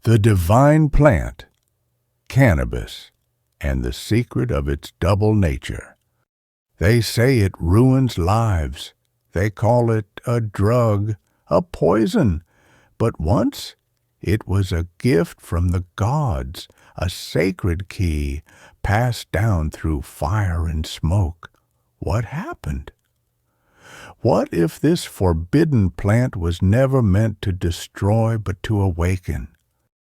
The divine plant, cannabis, and the secret of its double nature. They say it ruins lives. They call it a drug, a poison. But once it was a gift from the gods, a sacred key passed down through fire and smoke. What happened? What if this forbidden plant was never meant to destroy but to awaken?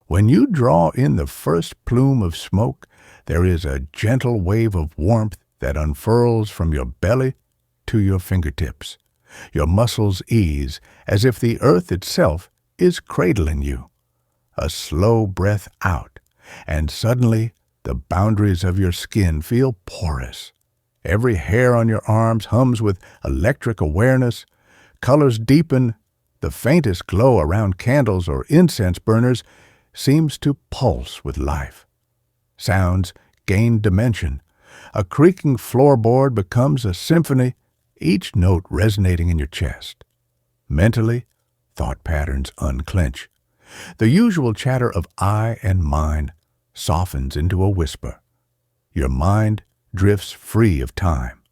When you draw in the first plume of smoke, there is a gentle wave of warmth that unfurls from your belly to your fingertips. Your muscles ease as if the earth itself is cradling you. A slow breath out, and suddenly the boundaries of your skin feel porous. Every hair on your arms hums with electric awareness. Colors deepen. The faintest glow around candles or incense burners seems to pulse with life. Sounds gain dimension. A creaking floorboard becomes a symphony, each note resonating in your chest. Mentally, thought patterns unclench. The usual chatter of I and mine softens into a whisper. Your mind drifts free of time.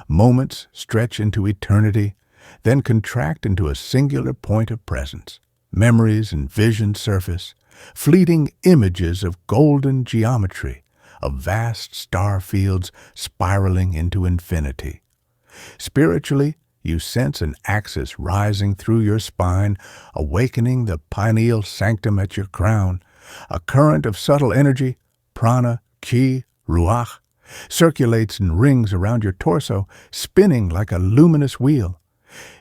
Moments stretch into eternity, then contract into a singular point of presence. Memories and visions surface, fleeting images of golden geometry, of vast star fields spiraling into infinity. Spiritually, you sense an axis rising through your spine, awakening the pineal sanctum at your crown. A current of subtle energy, prana, ki, ruach, circulates in rings around your torso, spinning like a luminous wheel.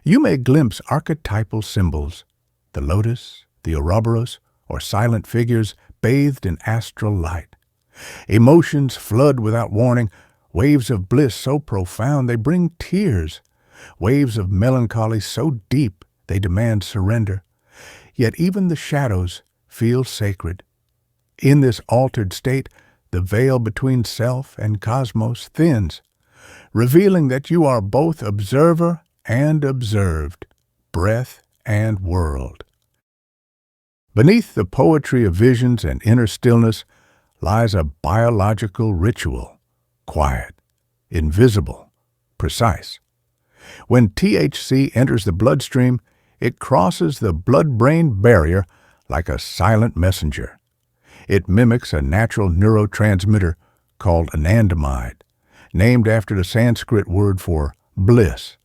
You may glimpse archetypal symbols, the lotus, the Ouroboros, or silent figures bathed in astral light. Emotions flood without warning, waves of bliss so profound they bring tears, waves of melancholy so deep they demand surrender. Yet even the shadows feel sacred. In this altered state, the veil between self and cosmos thins, revealing that you are both observer and observed, breath and world. Beneath the poetry of visions and inner stillness lies a biological ritual, quiet, invisible, precise. When THC enters the bloodstream, it crosses the blood-brain barrier like a silent messenger. It mimics a natural neurotransmitter called anandamide, named after the Sanskrit word for bliss.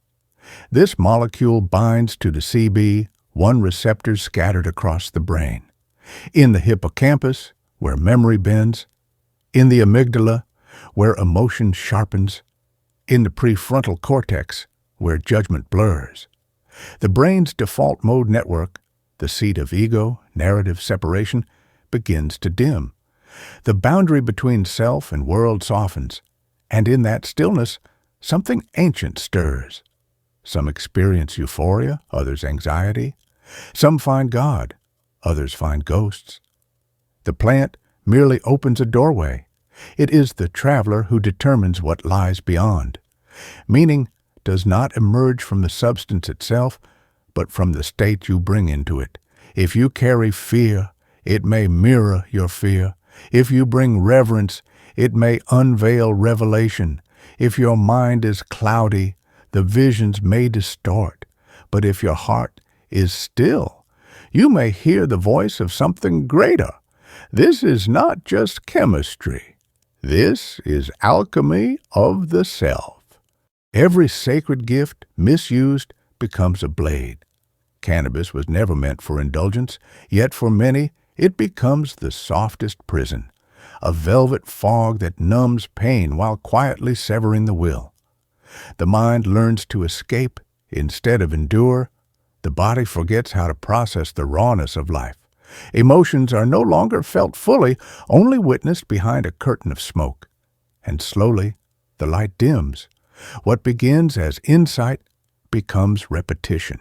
This molecule binds to the CB1 receptors scattered across the brain. In the hippocampus, where memory bends. In the amygdala, where emotion sharpens. In the prefrontal cortex, where judgment blurs. The brain's default mode network, the seat of ego, narrative separation, begins to dim. The boundary between self and world softens, and in that stillness, something ancient stirs. Some experience euphoria, others anxiety. Some find God, others find ghosts. The plant merely opens a doorway. It is the traveler who determines what lies beyond. Meaning does not emerge from the substance itself, but from the state you bring into it. If you carry fear, it may mirror your fear. If you bring reverence, it may unveil revelation. If your mind is cloudy, the visions may distort. But if your heart is still, you may hear the voice of something greater. This is not just chemistry. This is alchemy of the self. Every sacred gift misused becomes a blade. Cannabis was never meant for indulgence, yet for many it becomes the softest prison, a velvet fog that numbs pain while quietly severing the will. The mind learns to escape instead of endure. The body forgets how to process the rawness of life. Emotions are no longer felt fully, only witnessed behind a curtain of smoke. And slowly, the light dims. What begins as insight becomes repetition.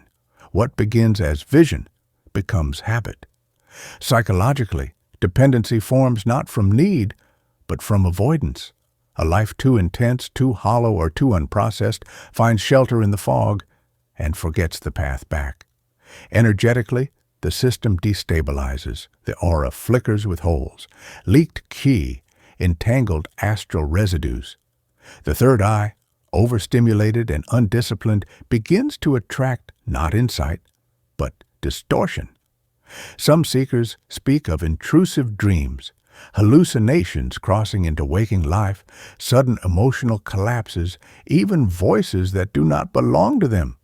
What begins as vision becomes habit. Psychologically, dependency forms not from need, but from avoidance. A life too intense, too hollow, or too unprocessed finds shelter in the fog and forgets the path back. Energetically, the system destabilizes, the aura flickers with holes, leaked qi, entangled astral residues. The third eye, overstimulated and undisciplined, begins to attract not insight, but distortion. Some seekers speak of intrusive dreams, hallucinations crossing into waking life, sudden emotional collapses, even voices that do not belong to them.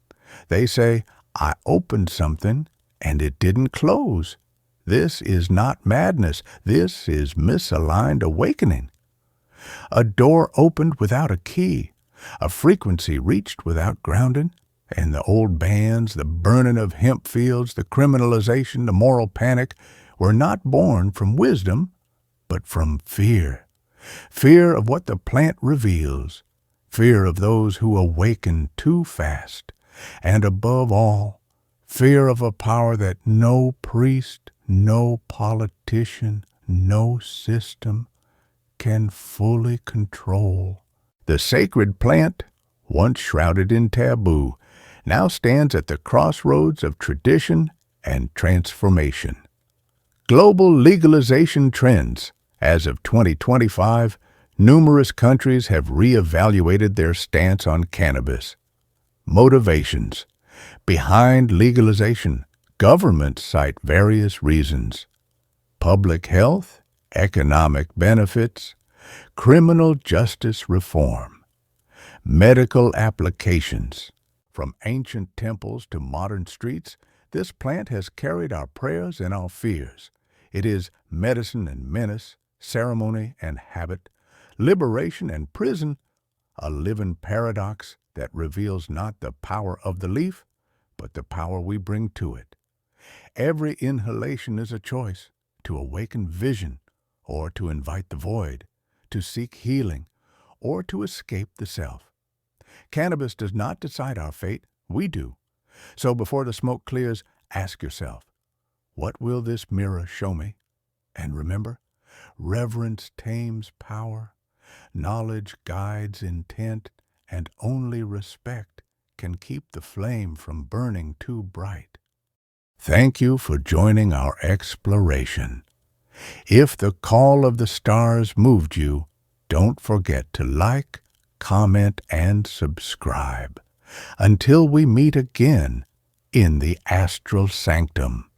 They say, "I opened something and it didn't close." This is not madness. This is misaligned awakening. A door opened without a key, a frequency reached without grounding, and the old bans, the burning of hemp fields, the criminalization, the moral panic were not born from wisdom, but from fear. Fear of what the plant reveals, fear of those who awaken too fast, and above all, fear of a power that no priest, no politician, no system can fully control. The sacred plant, once shrouded in taboo, now stands at the crossroads of tradition and transformation. Global legalization trends. As of 2025, numerous countries have reevaluated their stance on cannabis. Motivations. Behind legalization, governments cite various reasons: public health, economic benefits, criminal justice reform, medical applications. From ancient temples to modern streets, this plant has carried our prayers and our fears. It is medicine and menace, ceremony and habit, liberation and prison, a living paradox that reveals not the power of the leaf, but the power we bring to it. Every inhalation is a choice: to awaken vision, or to invite the void, to seek healing, or to escape the self. Cannabis does not decide our fate, we do. So before the smoke clears, ask yourself, what will this mirror show me? And remember, reverence tames power, knowledge guides intent, and only respect can keep the flame from burning too bright. Thank you for joining our exploration. If the call of the stars moved you, don't forget to like, comment, and subscribe. Until we meet again in the astral sanctum.